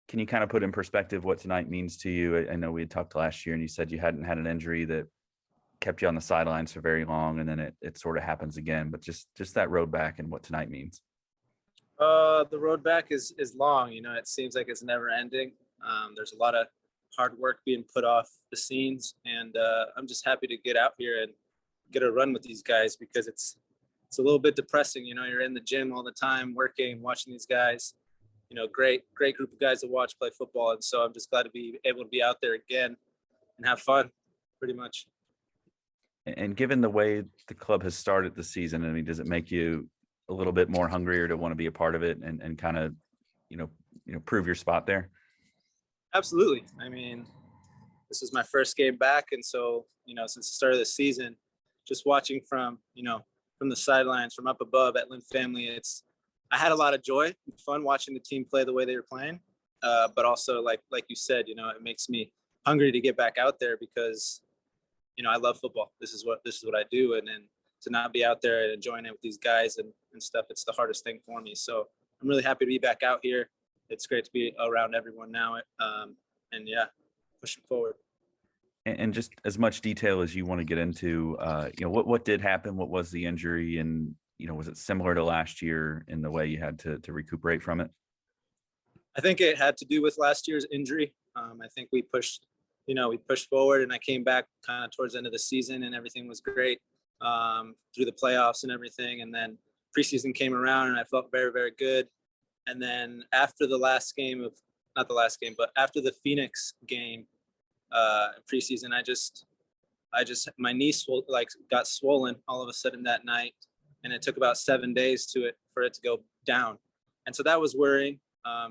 Can you kind of put in perspective what tonight means to you? I know we had talked last year and you said you hadn't had an injury that kept you on the sidelines for very long, and then it sort of happens again. But just that road back and what tonight means. The road back is long. It seems like it's never ending. There's a lot of hard work being put off the scenes, and I'm just happy to get out here and get a run with these guys because it's a little bit depressing. You're in the gym all the time, working, watching these guys. Great group of guys to watch play football, and so I'm just glad to be able to be out there again and have fun, pretty much. And given the way the club has started the season, I mean, does it make you a little bit more hungrier to want to be a part of it and kind of, prove your spot there? Absolutely. I mean, this is my first game back, and so since the start of the season, just watching from the sidelines, from up above at Lynn Family, I had a lot of joy and fun watching the team play the way they were playing, but also like you said, it makes me hungry to get back out there because I love football. This is what I do, and to not be out there and enjoying it with these guys and stuff, it's the hardest thing for me. So I'm really happy to be back out here. It's great to be around everyone now, and yeah, pushing forward. And just as much detail as you want to get into, what did happen? What was the injury? And, was it similar to last year in the way you had to recuperate from it? I think it had to do with last year's injury. I think we pushed forward, and I came back kind of towards the end of the season, and everything was great through the playoffs and everything. And then preseason came around, and I felt very, very good. And then after the last game of, not the last game, but after the Phoenix game preseason, I just my knee got swollen all of a sudden that night, and it took about 7 days for it to go down. And so that was worrying,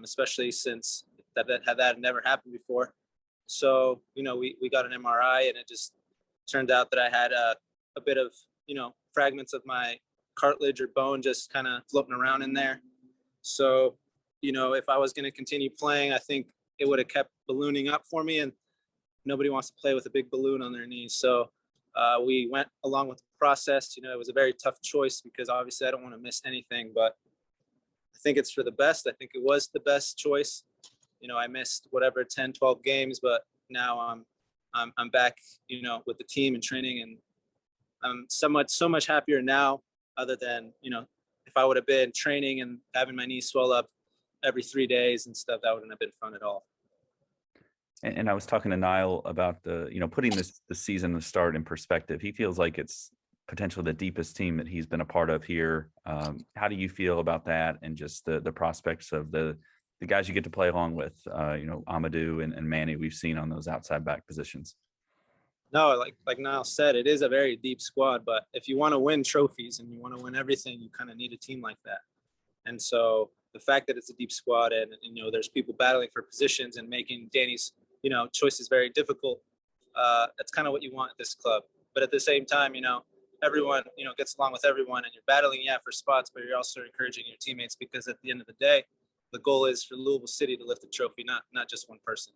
especially since that had never happened before. So, we got an MRI, and it just turned out that I had a bit of, fragments of my cartilage or bone just kind of floating around in there. So, if I was going to continue playing, I think it would have kept ballooning up for me, and nobody wants to play with a big balloon on their knees. So we went along with the process. It was a very tough choice because obviously I don't want to miss anything, but I think it's for the best. I think it was the best choice. I missed 10, 12 games, but now I'm back, with the team and training, and I'm so much happier now other than, if I would have been training and having my knee swell up every 3 days and stuff, that wouldn't have been fun at all. And I was talking to Niall about putting the season, the start in perspective. He feels like it's potentially the deepest team that he's been a part of here. How do you feel about that? And just the prospects of the guys you get to play along with, Amadou and Manny, we've seen on those outside back positions. No, like Niall said, it is a very deep squad, but if you want to win trophies and you want to win everything, you kind of need a team like that. And so the fact that it's a deep squad and, there's people battling for positions and making Danny's, choices very difficult, that's kind of what you want at this club. But at the same time, everyone, gets along with everyone, and you're battling, for spots, but you're also encouraging your teammates because at the end of the day, the goal is for Louisville City to lift the trophy, not just one person.